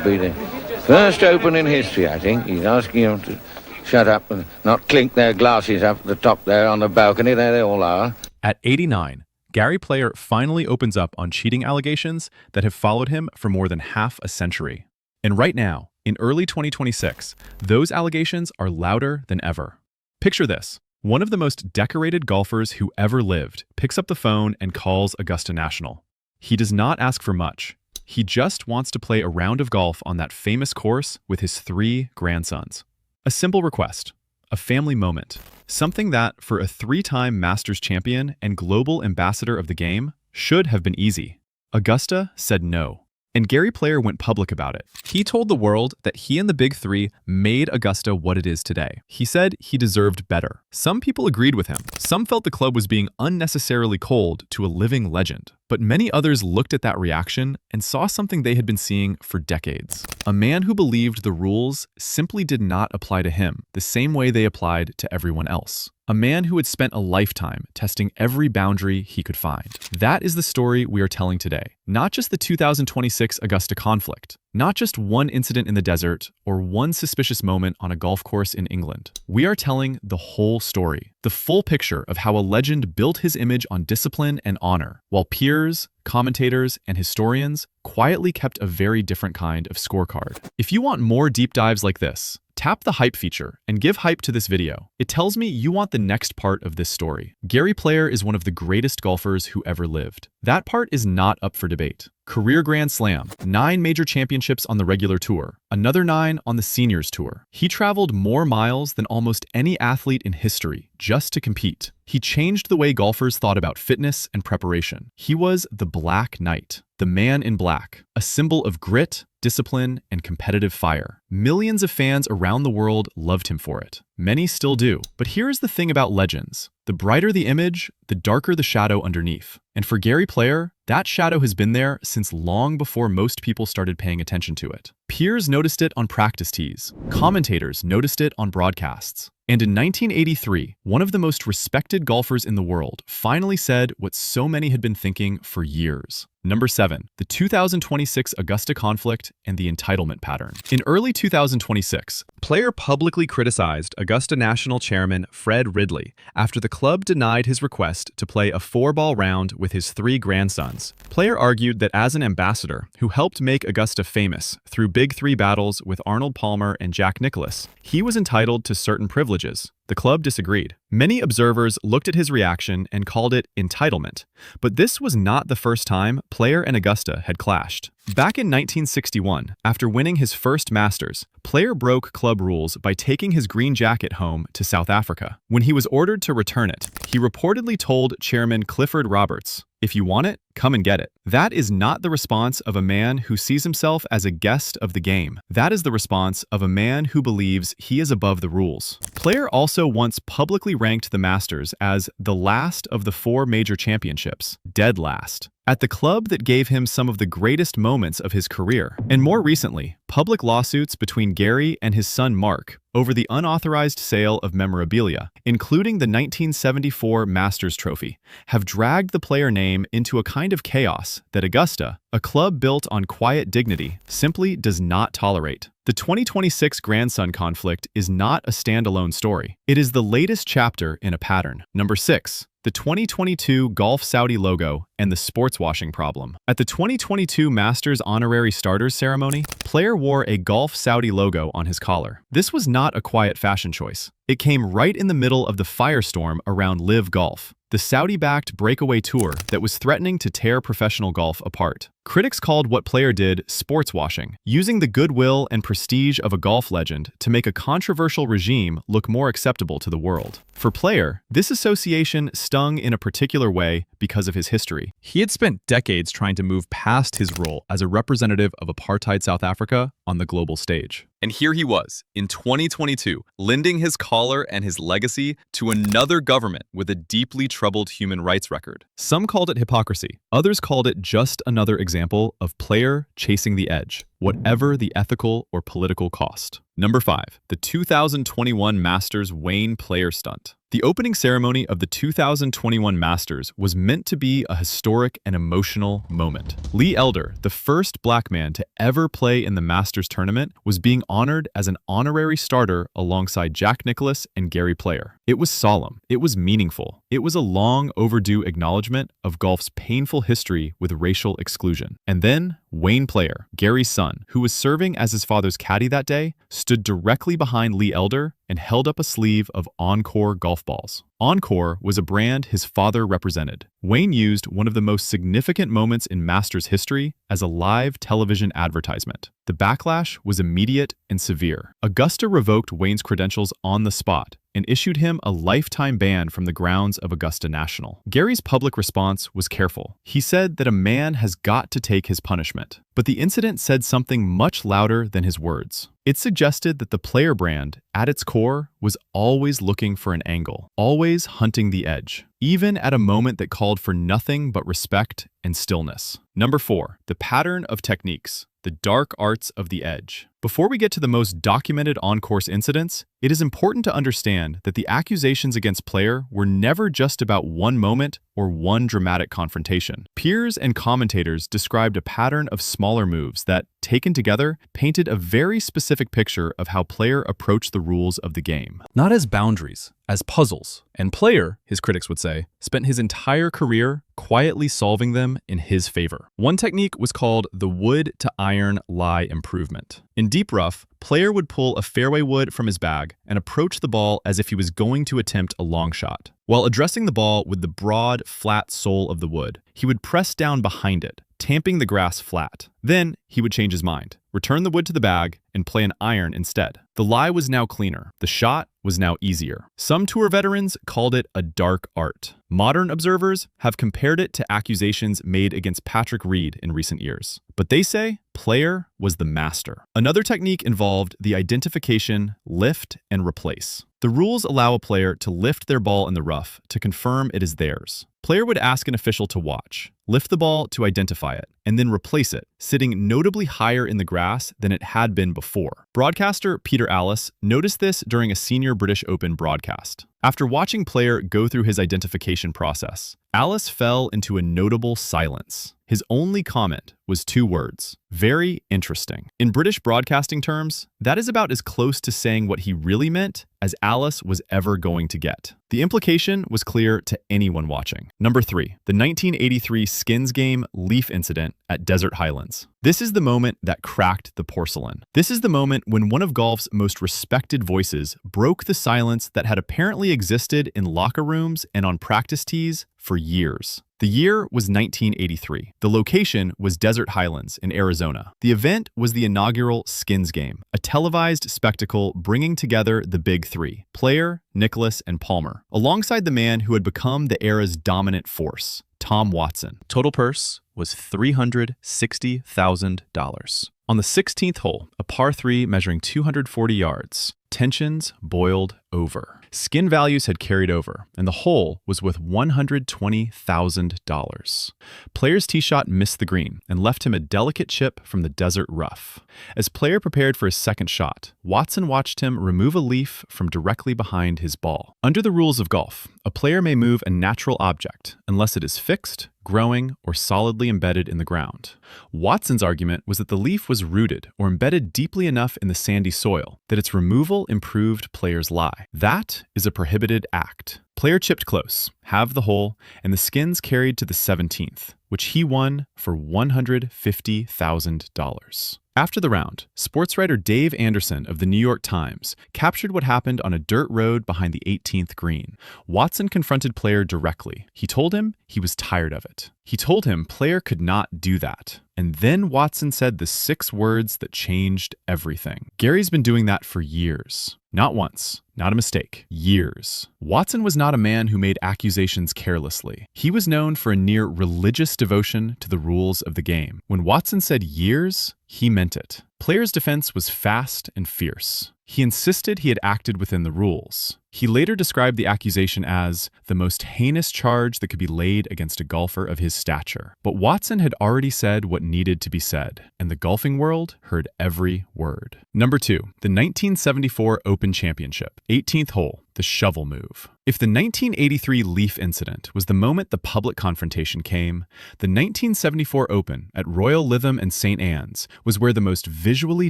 It'll be the first Open in history, I think. He's asking them to shut up and not clink their glasses up at the top there on the balcony. There they all are. At 89, Gary Player finally opens up on cheating allegations that have followed him for more than half a century. And right now, in early 2026, those allegations are louder than ever. Picture this. One of the most decorated golfers who ever lived picks up the phone and calls Augusta National. He does not ask for much. He just wants to play a round of golf on that famous course with his 3 grandsons. A simple request, a family moment, something that, for a 3-time Masters champion and global ambassador of the game, should have been easy. Augusta said no. And Gary Player went public about it. He told the world that he and the Big Three made Augusta what it is today. He said he deserved better. Some people agreed with him. Some felt the club was being unnecessarily cold to a living legend. But many others looked at that reaction and saw something they had been seeing for decades. A man who believed the rules simply did not apply to him the same way they applied to everyone else. A man who had spent a lifetime testing every boundary he could find. That is the story we are telling today. Not just the 2026 Augusta conflict, not just one incident in the desert or one suspicious moment on a golf course in England. We are telling the whole story, the full picture of how a legend built his image on discipline and honor, while peers, commentators, and historians quietly kept a very different kind of scorecard. If you want more deep dives like this, tap the hype feature and give hype to this video. It tells me you want the next part of this story. Gary Player is one of the greatest golfers who ever lived. That part is not up for debate. Career Grand Slam, 9 major championships on the regular tour, another 9 on the seniors tour. He traveled more miles than almost any athlete in history just to compete. He changed the way golfers thought about fitness and preparation. He was the Black Knight, the man in black, a symbol of grit, discipline, and competitive fire. Millions of fans around the world loved him for it. Many still do. But here is the thing about legends. The brighter the image, the darker the shadow underneath. And for Gary Player, that shadow has been there since long before most people started paying attention to it. Peers noticed it on practice tees. Commentators noticed it on broadcasts. And in 1983, one of the most respected golfers in the world finally said what so many had been thinking for years. Number 7, the 2026 Augusta conflict and the entitlement pattern. In early 2026, Player publicly criticized Augusta National Chairman Fred Ridley after the club denied his request to play a 4-ball round with his 3 grandsons. Player argued that as an ambassador who helped make Augusta famous through Big Three battles with Arnold Palmer and Jack Nicklaus, he was entitled to certain privileges. The club disagreed. Many observers looked at his reaction and called it entitlement. But this was not the first time Player and Augusta had clashed. Back in 1961, after winning his first Masters, Player broke club rules by taking his green jacket home to South Africa. When he was ordered to return it, he reportedly told Chairman Clifford Roberts, "If you want it, come and get it." That is not the response of a man who sees himself as a guest of the game. That is the response of a man who believes he is above the rules. Player also once publicly ranked the Masters as the last of the 4 major championships, dead last, at the club that gave him some of the greatest moments of his career. And more recently, public lawsuits between Gary and his son Mark over the unauthorized sale of memorabilia, including the 1974 Masters trophy, have dragged the Player name into a kind of chaos that Augusta, a club built on quiet dignity, simply does not tolerate. The 2026 grandson conflict is not a standalone story. It is the latest chapter in a pattern. Number 6. The 2022 Golf Saudi logo and the sports washing problem. At the 2022 Masters Honorary Starters ceremony, Player wore a Golf Saudi logo on his collar. This was not a quiet fashion choice. It came right in the middle of the firestorm around Live Golf, the Saudi-backed breakaway tour that was threatening to tear professional golf apart. Critics called what Player did sports washing, using the goodwill and prestige of a golf legend to make a controversial regime look more acceptable to the world. For Player, this association stung in a particular way because of his history. He had spent decades trying to move past his role as a representative of apartheid South Africa on the global stage. And here he was, in 2022, lending his collar and his legacy to another government with a deeply troubled human rights record. Some called it hypocrisy. Others called it just another example of Player chasing the edge. whatever the ethical or political cost. Number 5. The 2021 Masters Wayne player stunt. The opening ceremony of the 2021 Masters was meant to be a historic and emotional moment. Lee Elder, the first black man to ever play in the Masters tournament, was being honored as an honorary starter alongside Jack Nicklaus and Gary Player. It was solemn. It was meaningful. It was a long overdue acknowledgement of golf's painful history with racial exclusion. And then Wayne Player, Gary's son, who was serving as his father's caddy that day, stood directly behind Lee Elder and held up a sleeve of Encore golf balls. Encore was a brand his father represented. Wayne used one of the most significant moments in Masters history as a live television advertisement. The backlash was immediate and severe. Augusta revoked Wayne's credentials on the spot and issued him a lifetime ban from the grounds of Augusta National. Gary's public response was careful. He said that a man has got to take his punishment. But the incident said something much louder than his words. It suggested that the player brand, at its core, was always looking for an angle, always hunting the edge, even at a moment that called for nothing but respect and stillness. Number 4. The pattern of techniques. The dark arts of the edge. Before we get to the most documented on-course incidents, it is important to understand that the accusations against Player were never just about one moment or one dramatic confrontation. Peers and commentators described a pattern of smaller moves that, taken together, painted a very specific picture of how Player approached the rules of the game. Not as boundaries, as puzzles. And Player, his critics would say, spent his entire career quietly solving them in his favor. One technique was called the wood to iron lie improvement. In deep rough, Player would pull a fairway wood from his bag and approach the ball as if he was going to attempt a long shot. While addressing the ball with the broad, flat sole of the wood, he would press down behind it, tamping the grass flat. Then he would change his mind, return the wood to the bag, and play an iron instead. The lie was now cleaner. The shot was now easier. Some tour veterans called it a dark art. Modern observers have compared it to accusations made against Patrick Reed in recent years. But they say Player was the master. Another technique involved the identification, lift, and replace. The rules allow a player to lift their ball in the rough to confirm it is theirs. Player would ask an official to watch, lift the ball to identify it, and then replace it, sitting notably higher in the grass than it had been before. Broadcaster Peter Allis noticed this during a senior British Open broadcast. After watching Player go through his identification process, Allis fell into a notable silence. His only comment was 2 words: very interesting. In British broadcasting terms, that is about as close to saying what he really meant as Allis was ever going to get. The implication was clear to anyone watching. Number 3, the 1983 skins game Leaf incident at Desert Highlands. This is the moment that cracked the porcelain. This is the moment when one of golf's most respected voices broke the silence that had apparently existed in locker rooms and on practice tees for years. The year was 1983. The location was Desert Highlands in Arizona. The event was the inaugural skins game, a televised spectacle bringing together the big 3, Player, Nicklaus, and Palmer, alongside the man who had become the era's dominant force, Tom Watson. Total purse was $360,000. On the 16th hole, a par 3 measuring 240 yards, tensions boiled over. Skin values had carried over, and the hole was worth $120,000. Player's tee shot missed the green and left him a delicate chip from the desert rough. As Player prepared for his second shot, Watson watched him remove a leaf from directly behind his ball. Under the rules of golf, a player may move a natural object unless it is fixed, growing, or solidly embedded in the ground. Watson's argument was that the leaf was rooted or embedded deeply enough in the sandy soil that its removal improved Player's lie. That is a prohibited act. Player chipped close, halved the hole, and the skins carried to the 17th, which he won for $150,000. After the round, sports writer Dave Anderson of the New York Times captured what happened on a dirt road behind the 18th green. Watson confronted Player directly. He told him he was tired of it. He told him Player could not do that. And then Watson said the 6 words that changed everything. Gary's been doing that for years. Not once, not a mistake, years. Watson was not a man who made accusations carelessly. He was known for a near religious devotion to the rules of the game. When Watson said years, he meant it. Player's defense was fast and fierce. He insisted he had acted within the rules. He later described the accusation as the most heinous charge that could be laid against a golfer of his stature. But Watson had already said what needed to be said, and the golfing world heard every word. Number 2, the 1974 Open Championship, 18th hole, the shovel move. If the 1983 Leaf incident was the moment the public confrontation came, the 1974 Open at Royal Lytham and St. Anne's was where the most visually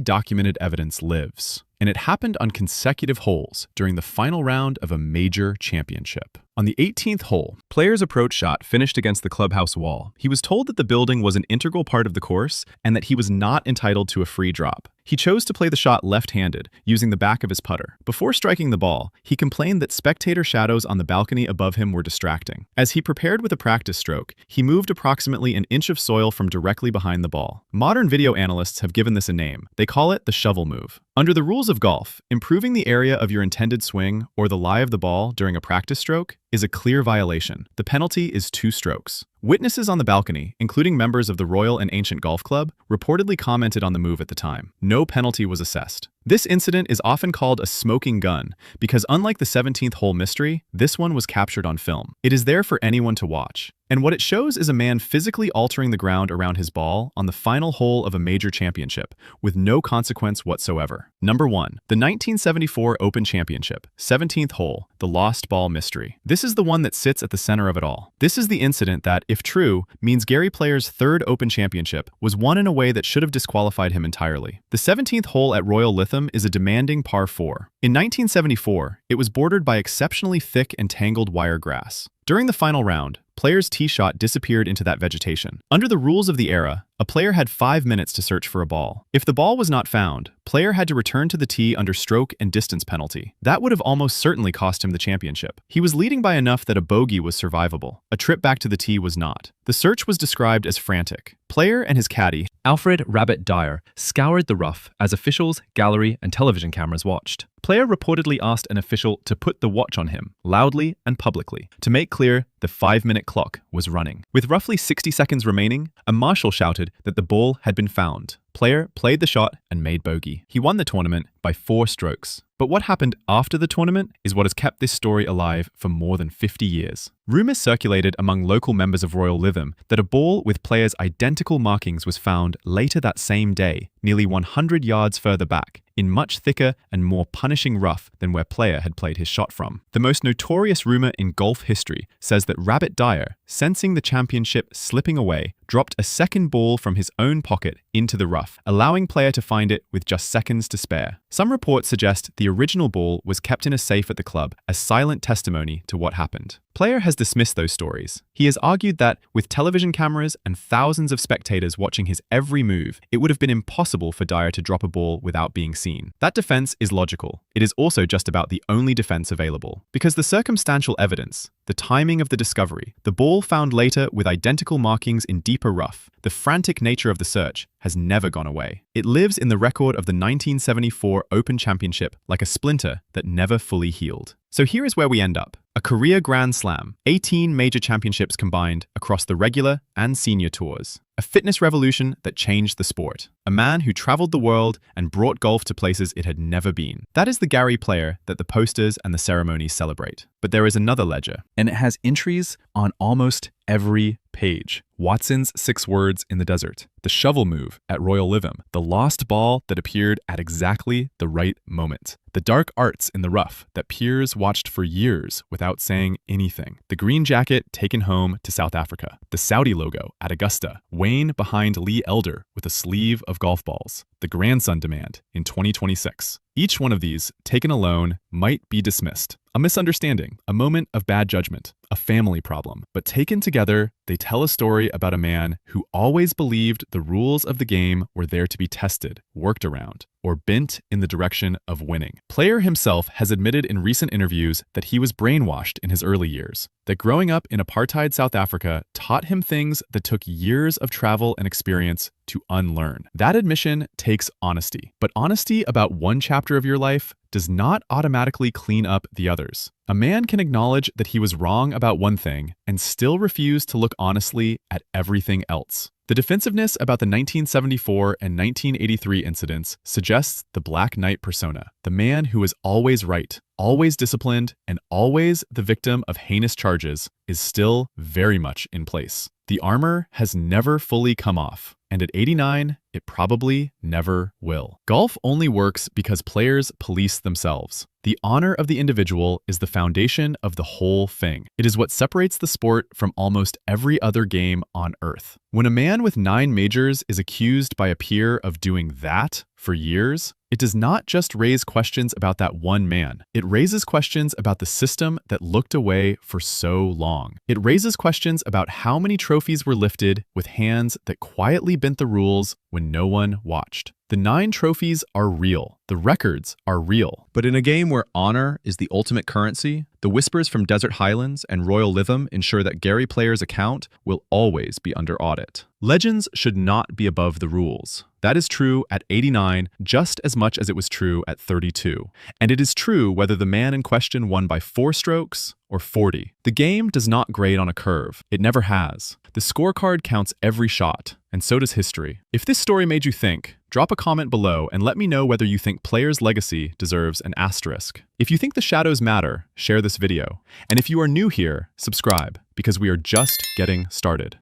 documented evidence lives. And it happened on consecutive holes during the final round of a major championship. On the 18th hole, player's approach shot finished against the clubhouse wall. He was told that the building was an integral part of the course and that he was not entitled to a free drop. He chose to play the shot left-handed, using the back of his putter. Before striking the ball, he complained that spectator shadows on the balcony above him were distracting. As he prepared with a practice stroke, he moved approximately an inch of soil from directly behind the ball. Modern video analysts have given this a name. They call it the shovel move. Under the rules of golf, improving the area of your intended swing or the lie of the ball during a practice stroke is a clear violation. The penalty is 2 strokes. Witnesses on the balcony, including members of the Royal and Ancient Golf Club, reportedly commented on the move at the time. No penalty was assessed. This incident is often called a smoking gun because unlike the 17th hole mystery, this one was captured on film. It is there for anyone to watch. And what it shows is a man physically altering the ground around his ball on the final hole of a major championship with no consequence whatsoever. Number 1, the 1974 Open Championship, 17th hole, the lost ball mystery. This is the one that sits at the center of it all. This is the incident that, if true, means Gary Player's 3rd Open Championship was won in a way that should have disqualified him entirely. The 17th hole at Royal Lytham is a demanding par 4. In 1974, it was bordered by exceptionally thick and tangled wire grass. During the final round, Player's tee shot disappeared into that vegetation. Under the rules of the era, a player had 5 minutes to search for a ball. If the ball was not found, Player had to return to the tee under stroke and distance penalty. That would have almost certainly cost him the championship. He was leading by enough that a bogey was survivable. A trip back to the tee was not. The search was described as frantic. Player and his caddy, Alfred Rabbit Dyer, scoured the rough as officials, gallery, and television cameras watched. Player reportedly asked an official to put the watch on him, loudly and publicly, to make clear the 5-minute clock was running. With roughly 60 seconds remaining, a marshal shouted that the ball had been found. Player played the shot and made bogey. He won the tournament by 4 strokes. But what happened after the tournament is what has kept this story alive for more than 50 years. Rumors circulated among local members of Royal Lytham that a ball with Player's identical markings was found later that same day, nearly 100 yards further back, in much thicker and more punishing rough than where Player had played his shot from. The most notorious rumor in golf history says that Rabbit Dyer, sensing the championship slipping away, dropped a second ball from his own pocket into the rough, allowing Player to find it with just seconds to spare. Some reports suggest the original ball was kept in a safe at the club as silent testimony to what happened. Player has dismissed those stories. He has argued that, with television cameras and thousands of spectators watching his every move, it would have been impossible for Dyer to drop a ball without being seen. That defense is logical. It is also just about the only defense available. Because the circumstantial evidence, the timing of the discovery, the ball found later with identical markings in deeper rough, the frantic nature of the search has never gone away. It lives in the record of the 1974 Open Championship like a splinter that never fully healed. So here is where we end up. A career Grand Slam, 18 major championships combined across the regular and senior tours. A fitness revolution that changed the sport. A man who traveled the world and brought golf to places it had never been. That is the Gary Player that the posters and the ceremonies celebrate. But there is another ledger, and it has entries on almost every page. Watson's 6 words in the desert, the shovel move at Royal Lytham, the lost ball that appeared at exactly the right moment, the dark arts in the rough that Piers watched for years without saying anything, the green jacket taken home to South Africa, the Saudi logo at Augusta, Wayne behind Lee Elder with a sleeve of golf balls, the grandson demand in 2026. Each one of these, taken alone, might be dismissed. A misunderstanding, a moment of bad judgment, a family problem. But taken together, they tell a story about a man who always believed the rules of the game were there to be tested, worked around, or bent in the direction of winning. Player himself has admitted in recent interviews that he was brainwashed in his early years, that growing up in apartheid South Africa taught him things that took years of travel and experience to unlearn. That admission takes honesty, but honesty about one chapter of your life does not automatically clean up the others. A man can acknowledge that he was wrong about one thing and still refuse to look honestly at everything else. The defensiveness about the 1974 and 1983 incidents suggests the Black Knight persona, the man who is always right, always disciplined, and always the victim of heinous charges, is still very much in place. The armor has never fully come off, and at 89, it probably never will. Golf only works because players police themselves. The honor of the individual is the foundation of the whole thing. It is what separates the sport from almost every other game on earth. When a man with 9 majors is accused by a peer of doing that for years, it does not just raise questions about that one man. It raises questions about the system that looked away for so long. It raises questions about how many trophies were lifted with hands that quietly bent the rules when no one watched. The 9 trophies are real. The records are real. But in a game where honor is the ultimate currency, the whispers from Desert Highlands and Royal Lytham ensure that Gary Player's account will always be under audit. Legends should not be above the rules. That is true at 89 just as much as it was true at 32. And it is true whether the man in question won by 4 strokes or 40. The game does not grade on a curve. It never has. The scorecard counts every shot, and so does history. If this story made you think, drop a comment below and let me know whether you think Player's legacy deserves an asterisk. If you think the shadows matter, share this video. And if you are new here, subscribe, because we are just getting started.